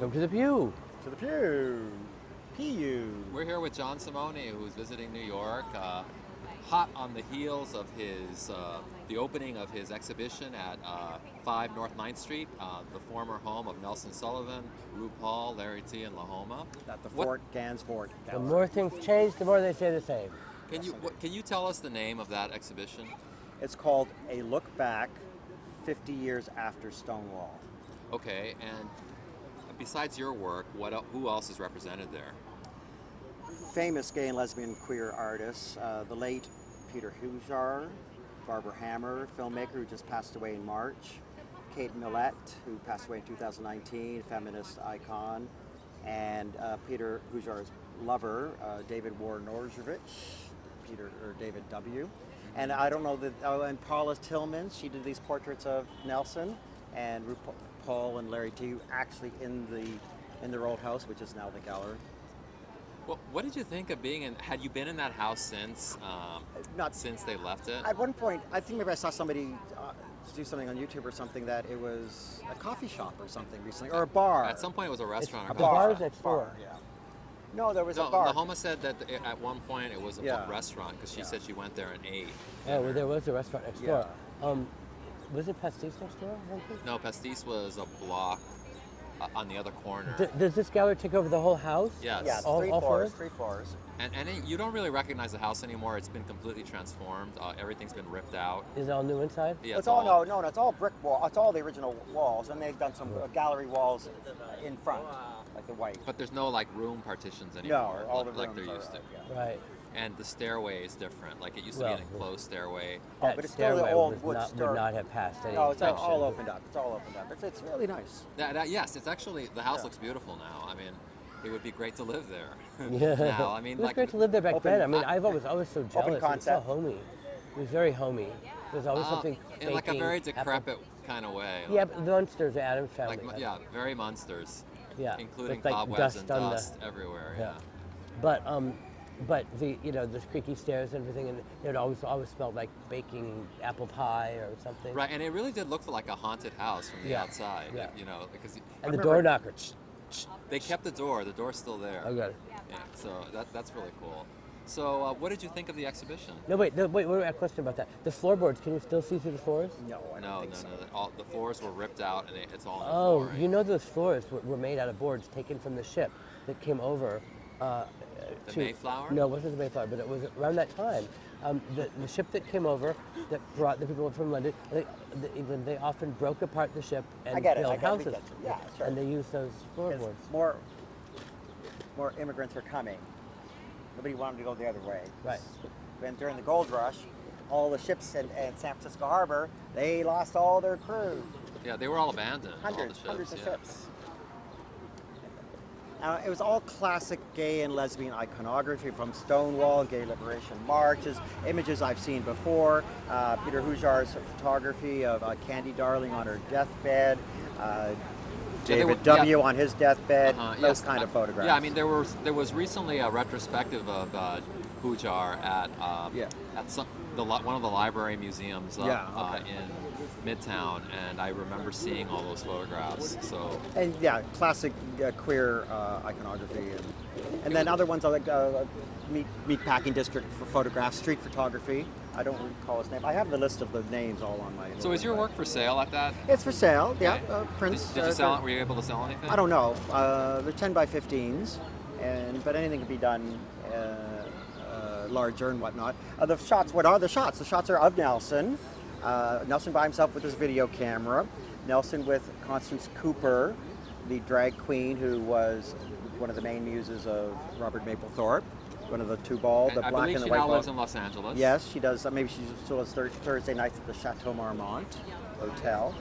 Welcome to the Peew. To the Peew. Peeew. We're here with John Simone, who's visiting New York, hot on the heels of his the opening of his exhibition at 5 North 9th Street, the former home of Nelson Sullivan, Rupaul, Larry T, and Lahoma. At the Fort Gansevoort. The more things change, the more they stay the same. Can you tell us the name of that exhibition? It's called A Look Back 50 Years After Stonewall. Okay, and besides your work, who else is represented there? Famous gay and lesbian queer artists, the late Peter Hujar, Barbara Hammer, filmmaker who just passed away in March, Kate Millett, who passed away in 2019, feminist icon, and Peter Hujar's lover, David Warnorjevich, David W. And I don't know and Paula Tillman, she did these portraits of Nelson and RuPaul and Larry T. actually in their old house, which is now the gallery. Well, what did you think of being in? Had you been in that house since? Not since they left it. At one point, I think maybe I saw somebody do something on YouTube or something that it was a coffee shop or something recently, or a bar. At some point, it was a restaurant. The bar is next door. Yeah. No, there was a bar. Lahoma said that at one point it was a restaurant because she said she went there and ate. Yeah, well, there was a restaurant next door. Was it Pastis next door? No, Pastis was a block on the other corner. Does this gallery take over the whole house? Yes. Yeah, all three floors? floors. And you don't really recognize the house anymore. It's been completely transformed. Everything's been ripped out. Is it all new inside? Yeah, It's all it's all brick wall. It's all the original walls, and they've done some gallery walls in front, like the white. But there's no like room partitions anymore, No, all the like rooms there used to. Right. And the stairway is different. Like it used to be an enclosed stairway. That but it's still the stairway old would not have passed any No, it's all inspection. opened up. It's all opened up. It's really nice. Yes, it's actually the house looks beautiful now. I mean, it would be great to live there. Yeah. Now, I mean, it was like great to live there back open- then. I mean, I was always so jealous. It was so concept. homey. It was very homey. There was always something in like a baking, very decrepit kind of way. Yeah, but the Munsters, the Addams family. Like, very Munsters. Yeah, including with, like, cobwebs and dust on dust everywhere. Yeah. But the the creaky stairs and everything, and it always smelled like baking apple pie or something. Right, and it really did look like a haunted house from the outside. Yeah. You know, because And the door knocker. they kept the door. The door's still there. Oh, got it. Yeah. So that's really cool. So what did you think of the exhibition? Wait, I have a question about that. The floorboards, can you still see through the floors? No, I don't think so. All the floors were ripped out, and it's all. Oh, flooring. you know those floors were made out of boards taken from the ship that came over. The Mayflower? No, it wasn't the Mayflower, but it was around that time. The ship that came over that brought the people from London, England, they often broke apart the ship and built houses. Yeah, sure. And they used those floorboards. More immigrants were coming. Nobody wanted to go the other way. Right. And during the gold rush, all the ships in San Francisco Harbor, they lost all their crew. Yeah, they were all abandoned. Hundreds of yeah. ships. It was all classic gay and lesbian iconography from Stonewall, gay liberation marches, images I've seen before, Peter Hujar's photography of Candy Darling on her deathbed, David W. on his deathbed, those kind of photographs. Yeah, I mean there was recently a retrospective of Hujar at one of the library museums in Midtown, and I remember seeing all those photographs. So classic queer iconography, and then other ones like Meatpacking District for photographs, street photography. I don't recall his name. I have the list of the names all on my. So is your work for sale at that? It's for sale. Yeah, prints. Did you sell it? Were you able to sell anything? I don't know. They're 10 by 15s, but anything can be done larger and whatnot. The shots. What are the shots? The shots are of Nelson. Nelson by himself with his video camera. Nelson with Constance Cooper, the drag queen who was one of the main muses of Robert Mapplethorpe. One of the two bald, the black and the white. I believe she now lives in Los Angeles. Yes, she does. Maybe she still does Thursday nights at the Chateau Marmont Hotel,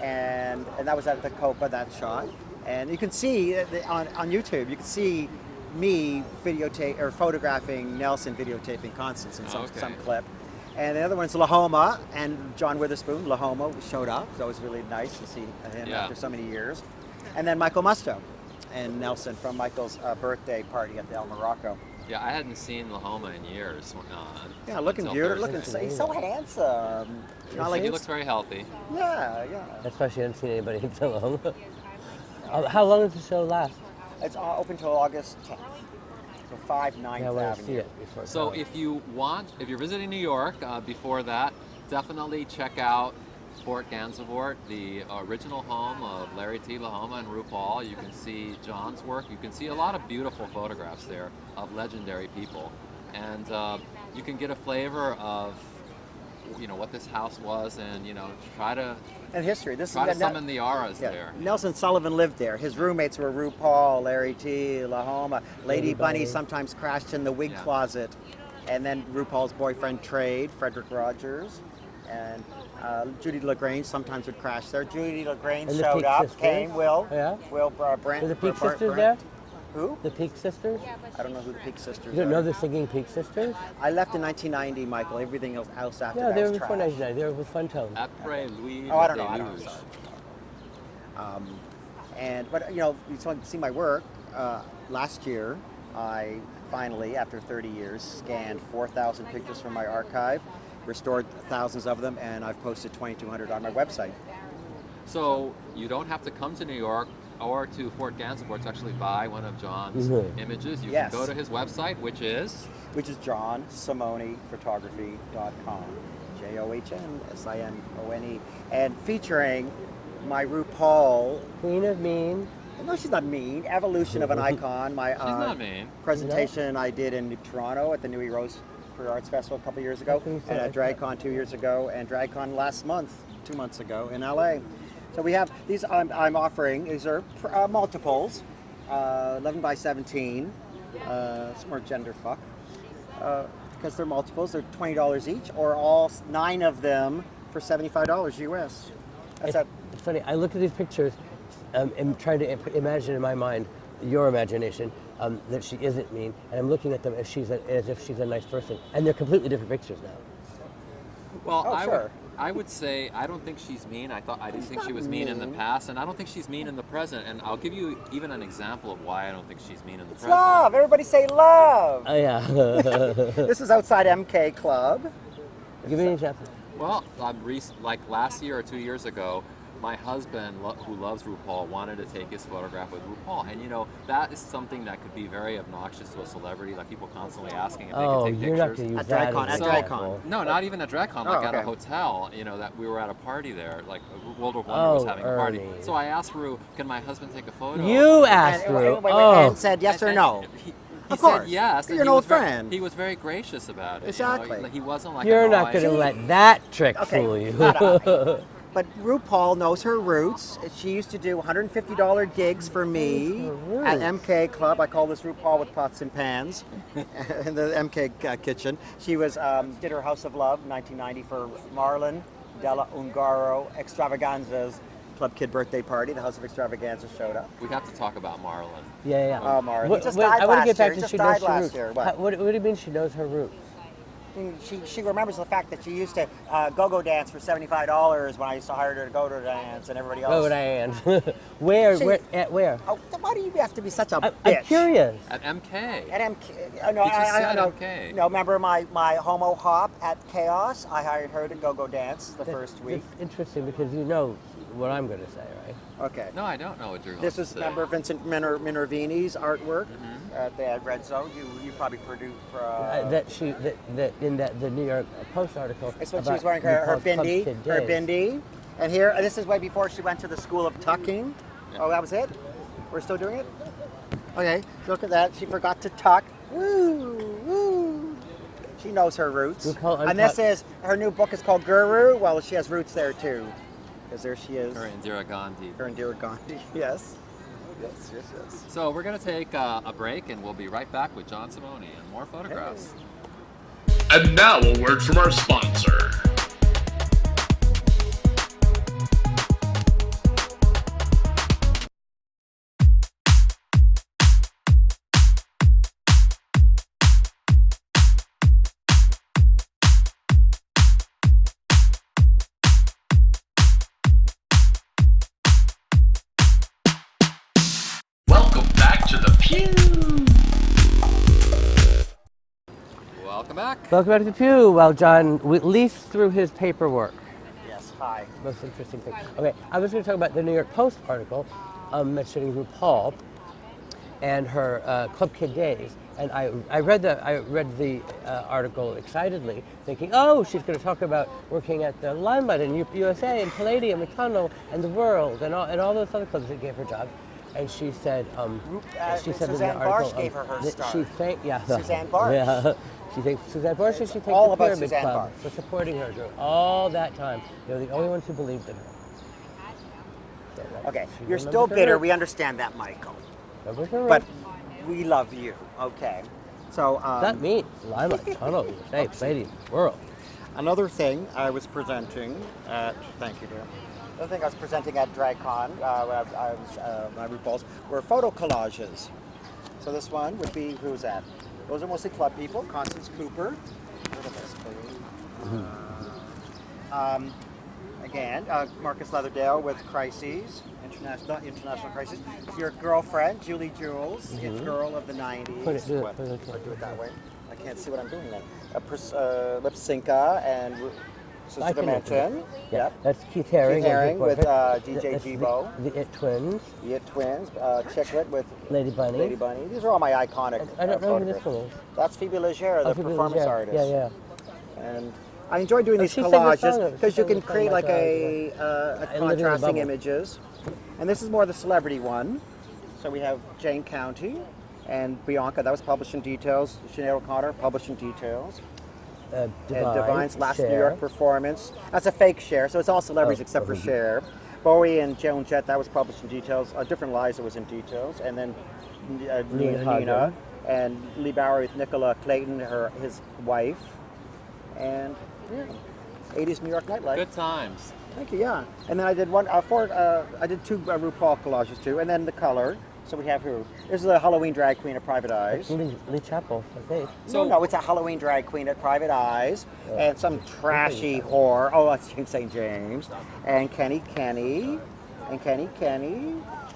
and that was at the Copa, that shot. And you can see on YouTube, you can see me photographing Nelson videotaping Constance in some clip. And the other one's Lahoma, and John Witherspoon, Lahoma, showed up. So it was really nice to see him after so many years. And then Michael Musto and Nelson from Michael's birthday party at the El Morocco. Yeah, I hadn't seen Lahoma in years. Looking beautiful. He's so handsome. He looks very healthy. Yeah. That's why she hadn't seen anybody until Lahoma. How long does the show last? It's open till August 10th. So 5 9th Yeah, I want to Avenue. see it before. So if you're visiting New York, before that, definitely check out Fort Gansevoort, the original home of Larry T. Lahoma and RuPaul. You can see John's work. You can see a lot of beautiful photographs there of legendary people. And you can get a flavor of, what this house was, and, try to history. summon the auras there. Nelson Sullivan lived there. His roommates were RuPaul, Larry T., Lahoma. Lady Bunny sometimes crashed in the wig closet. And then RuPaul's boyfriend Trade, Frederick Rogers. And Judy LaGrange sometimes would crash there. Judy LaGrange showed up, came, Will Brent. Were the Peak Sisters there? Who? The Peak Sisters? I don't know who the Peak Sisters are. You don't know the singing Peak Sisters? I left in 1990, Michael. Everything else after No, that they were was before trash. 1990. They were with Fun Tone. Après Louis Oh, I don't know. Deluge. Sorry. But you want to see my work. Last year, I finally, after 30 years, scanned 4,000 pictures from my archive, restored thousands of them, and I've posted 2,200 on my website. So you don't have to come to New York or to Fort Gansevoort to actually buy one of John's images. You can go to his website, which is JohnSimonePhotography.com. JohnSimone. And featuring my RuPaul. Queen of Mean. No, she's not mean. Evolution of an icon. My she's not mean. Presentation I did in Toronto at the New Rose Queer Arts Festival a couple years ago, and at DragCon 2 years ago, and DragCon last month, 2 months ago in LA. So we have these. I'm offering. These are multiples, 11 by 17. It's more gender fuck because they're multiples. They're $20 each, or all 9 of them for $75 US. It's funny. I look at these pictures and trying to imagine in my mind your imagination that she isn't mean, and I'm looking at them as if she's a nice person, and they're completely different pictures now. Well, I would say I don't think she's mean. I didn't think she was mean in the past, and I don't think she's mean in the present. And I'll give you even an example of why I don't think she's mean in the present. Love. Everybody say love. Oh yeah. This is outside MK Club. Give me an example. Well, like last year or 2 years ago, my husband, who loves RuPaul, wanted to take his photograph with RuPaul. And that is something that could be very obnoxious to a celebrity, like people constantly asking if they could take you're not pictures. going to use At that DragCon, as at an DragCon. example. No, not even at DragCon, like at a hotel, that we were at a party there, like World of Wonder was having a party. Ernie. So I asked Ru, can my husband take a photo? You asked Ru. And said yes or no. He Of course. said yes. You're an old friend. He was very gracious about it. Exactly. He wasn't like You're not going to let that trick fool you. But RuPaul knows her roots. She used to do $150 gigs for me at MK Club. I call this RuPaul with pots and pans in the MK kitchen. She did her House of Love in 1990 for Marlon Della Ungaro Extravaganza's Club Kid birthday party. The House of Extravaganza showed up. We have to talk about Marlon. Yeah. Oh, Marlon. What, He just what, died I want to last get back year. to He she just knows died her last roots. year. What do you mean she knows her roots? She remembers the fact that she used to go-go dance for $75 when I used to hire her to go to dance, and everybody else. Go dance. Where? Oh, why do you have to be such a bitch? I'm curious. At MK. At MK. No, You just said know. MK. No, remember my homo hop at Chaos? I hired her to go dance the first week. It's interesting because you know what I'm going to say, right? Okay. No, I don't know what you're going This to is say. remember Vincent Minervini's artwork at the Red Zone. You probably produced. The New York Post article. It's when she was wearing her bindi, and here this is way before she went to the School of Tucking. Yeah. Oh, that was it. We're still doing it. Okay, look at that. She forgot to tuck. Woo, woo. She knows her roots. And this is her new book is called Guru. Well, she has roots there too, because there she is. Her Indira Gandhi. Her Indira Gandhi. Yes. Yes. So we're going to take a break, and we'll be right back with John Simone and more photographs. Hey. And now a word from our sponsor. Welcome back to the Peeew. Welcome back. Welcome back to the Peew. Well, John leafed through his paperwork. Yes. Hi. Most interesting thing. Okay, I was going to talk about the New York Post article mentioning RuPaul and her Club Kid days. And I read the article excitedly, thinking, oh, she's going to talk about working at the Limelight and USA and Palladium and Tunnel and the World and all those other clubs that gave her jobs. And she said, she said in the Suzanne article Barsh gave her her that start. she thanked, Suzanne Barsh. Yeah, she thanked Suzanne Barsh, and she thanked all the about Pyramid Suzanne Club Barsh. for supporting her during all that time. They were the only ones who believed in her. So Okay, she you're remembers still her bitter. roots. We understand that, Michael. Remembers her But roots. we love you. Okay. So That means Limelight, Tunnel, USA, Palladium, World. another thing I was presenting at, thank you, dear. Another thing I was presenting at DragCon, when I was my RuPaul's, were photo collages. So this one would be, who's that? Those are mostly club people. Constance Cooper. Look at this, please. Again, Marcus Leatherdale with Crises, International Crises. Your girlfriend, Julie Jules, it's girl of the 90s. Do it Do it that way. I can't see what I'm doing then. Lipsinka and Sister Dimension. Yeah, that's Keith Haring. Keith Haring with That's DJ Jibo. The It Twins. The It Twins. Chicklet with Lady Bunny. Lady Bunny. These are all my iconic I don't know who this photographs. one is. That's Phoebe Legere, the Phoebe performance Legere. artist. Yeah. And I enjoy doing these she sang the collages song. because She you sang can the create song like like a Living in a contrasting Bubble. images. And this is more the celebrity one. So we have Jane County and Bianca. That was published in Details. Sinead O'Connor, published in Details. And Divine's last Cher. New York performance. That's a fake Cher, so it's all celebrities except for Cher. Bowie and Joan Jett, that was published in Details. Different Liza was in Details. And then Nina. And Lee Bowery with Nicola Clayton, his wife. And 80s New York nightlife. Good times. Thank you, yeah. And then I did I did two RuPaul collages too, and then the color. So we have here, this is a Halloween drag queen at Private Eyes. Lee Chappell, I think. No, it's a Halloween drag queen at Private Eyes, and some trashy whore. Oh, that's St. James, and Kenny.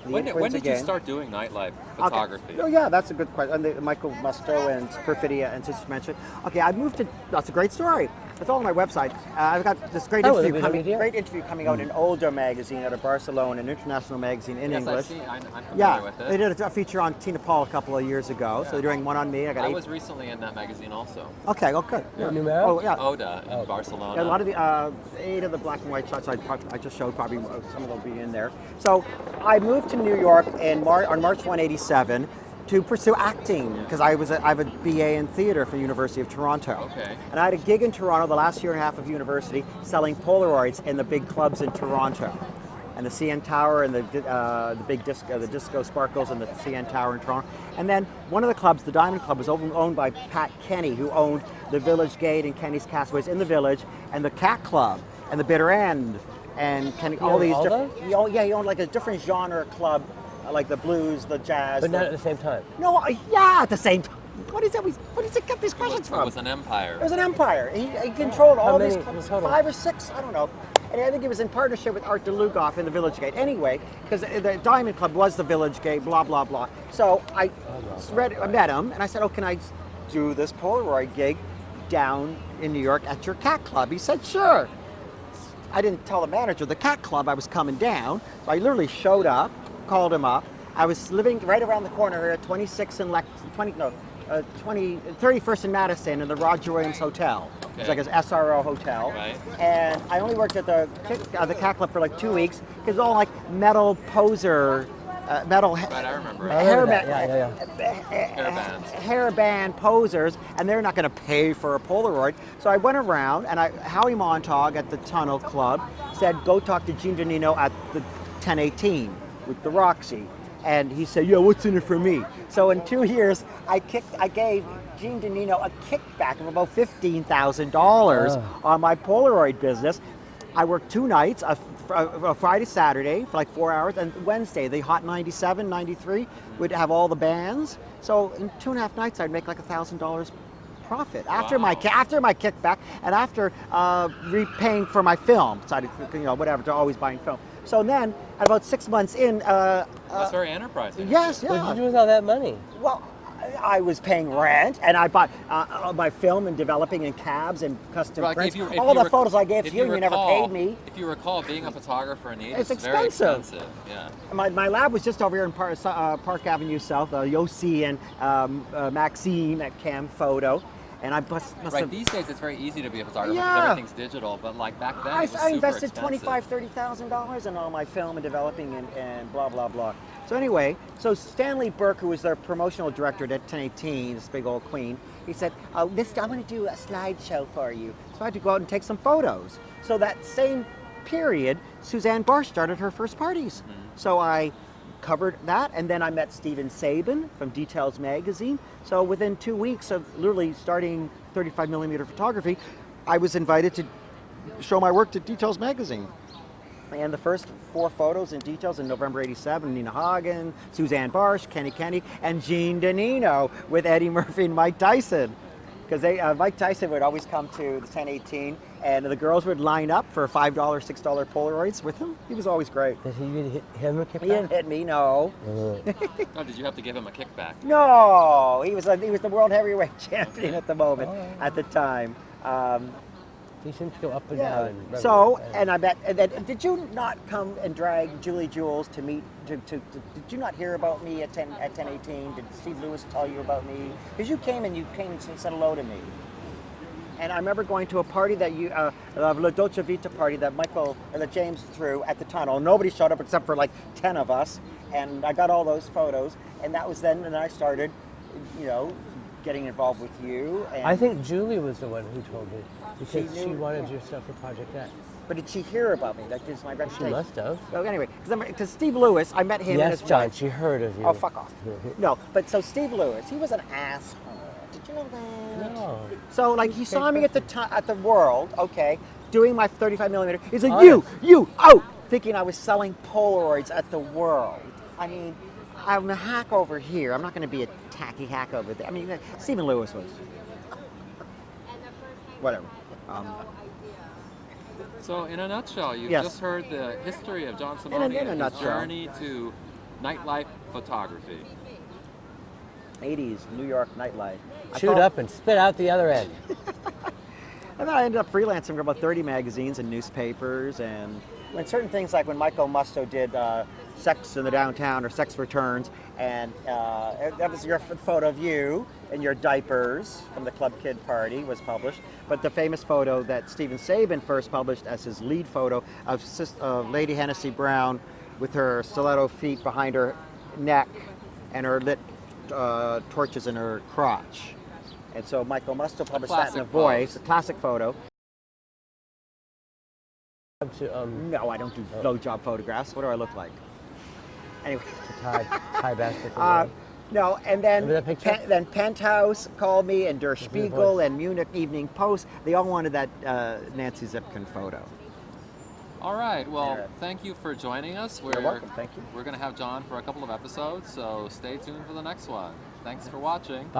When did you start doing nightlife photography? Oh yeah, that's a good question. And Michael Musto and Perfidia and Sister Mention. Okay, I moved to. That's a great story. It's all on my website. I've got this great interview coming out in Older magazine out of Barcelona, an international magazine in English. I'm familiar with it. They did a feature on Tina Paul a couple of years ago, so they're doing one on me. I was recently in that magazine also. Okay, good. Yeah. Numero? Oh yeah. Oda in Barcelona. Yeah, a lot of the 8 of the black and white shots I just showed, probably some of them will be in there. So I moved to New York on March 187 to pursue acting because I have a BA in theater from the University of Toronto. Okay. And I had a gig in Toronto the last year and a half of university selling Polaroids in the big clubs in Toronto. And the CN Tower and the big disco, the Disco Sparkles and the CN Tower in Toronto. And then one of the clubs, the Diamond Club, was owned by Pat Kenny, who owned the Village Gate and Kenny's Castaways in the Village, and the Cat Club and the Bitter End, and Kenny, all these different. He owned like a different genre club, like the blues, the jazz. But not at the same time. No, yeah, at the same time. What is that? What does it get these questions from? It was an empire. It was an empire. He controlled all these many clubs, total? 5 or 6, I don't know. And I think he was in partnership with Art DeLugoff in the Village Gate. Anyway, because the Diamond Club was the Village Gate, blah, blah, blah. So I met him, and I said, can I do this Polaroid gig down in New York at your Cat Club? He said, sure. I didn't tell the manager of the Cat Club I was coming down, so I literally showed up, called him up. I was living right around the corner here at 31st and Madison in the Roger Williams Hotel. Okay. It's like an SRO hotel. Right. And I only worked at the Cat Club for like 2 weeks because all like metal poser, metal Right, I remember. hairband posers, and they're not going to pay for a Polaroid. So I went around, and Howie Montag at the Tunnel Club said, go talk to Gene Danino at the 1018 with the Roxy. And he said, yeah, what's in it for me? So in 2 years, I gave Gene Danino a kickback of about $15,000 on my Polaroid business. I worked 2 nights, a Friday, Saturday for like 4 hours, and Wednesday, the Hot 97, 93 would have all the bands. So in 2.5 nights, I'd make like $1,000 profit after my kickback and after repaying for my film. So I, to always buying film. So then, at about 6 months in, That's very enterprising. yes, yeah. What did you do with all that money? Well, I was paying rent, and I bought my film and developing and cabs and custom Like, prints. if All you the photos I gave if to you, and you never recall- paid me. If you recall, being a photographer in the 80s It's is very expensive. expensive. Yeah. My lab was just over here in Park Avenue South, Yossi and Maxime at Cam Photo. And I must Right, have, these days it's very easy to be a photographer Yeah. because everything's digital, but like back then it was I super invested expensive. $25,000-$30,000 in all my film and developing and blah, blah, blah. So anyway, so Stanley Burke, who was their promotional director at 1018, this big old queen, he said, I'm going to do a slideshow for you. So I had to go out and take some photos. So that same period, Suzanne Barsh started her first parties. So I covered that, and then I met Steven Sabin from Details magazine. So within 2 weeks of literally starting 35mm photography, I was invited to show my work to Details magazine. And the first 4 photos in Details in November '87, Nina Hagen, Suzanne Barsh, Kenny, and Gene Danino with Eddie Murphy and Mike Tyson. Because Mike Tyson would always come to the 1018, and the girls would line up for $5, $6 Polaroids with him. He was always great. Did he hit him a kickback? He didn't hit me, no. Oh, did you have to give him a kickback? No, he was the world heavyweight champion at the moment, at the time. He seems to go up and Yeah. down. And So, and I bet, and then, did you not come and drag Julie Jules to meet? Did you not hear about me at 1018? Did Steve Lewis tell you about me? Because you came and said hello to me. And I remember going to a party that La Dolce Vita party that James threw at the tunnel. Nobody showed up except for like 10 of us, and I got all those photos. And that was then, and I started, getting involved with you. And I think Julie was the one who told me because She she knew- wanted your stuff for Project X. But did she hear about me? That is my She reputation. must have. So anyway, because Steve Lewis, I met him and Yes, his John, wife. she heard of you. Oh, fuck off. No, but so Steve Lewis, he was an asshole. Did you know that? No. So like he saw me at the World, okay, doing my 35mm. He's like, Oh, you, out, thinking I was selling Polaroids at the World. I mean, I'm a hack over here. I'm not going to be a tacky hack over there. I mean, Stephen Lewis was. Whatever. So, in a nutshell, you've Yes. just heard the history of John Simone in a and his nutshell. journey to nightlife photography. 80s New York nightlife. Shoot up and spit out the other end. And then I ended up freelancing for about 30 magazines and newspapers, and when certain things like when Michael Musto did Sex in the Downtown or Sex Returns, and that was your photo of you in your diapers from the Club Kid party was published. But the famous photo that Steven Sabin first published as his lead photo of Lady Hennessy Brown with her stiletto feet behind her neck and her lit torches in her crotch. And so Michael Musto published that in classic a Voice, pose. a classic photo. To, No, I don't do blowjob photographs. What do I look like? Anyway. tie basket. No, and then Remember that picture? then Penthouse called me, and Der The Spiegel Voice. and Munich Evening Post. They all wanted that Nancy Zipkin photo. All right, well, Yeah. thank you for joining us. You're welcome, thank you. We're going to have John for a couple of episodes, so stay tuned for the next one. Thanks for watching.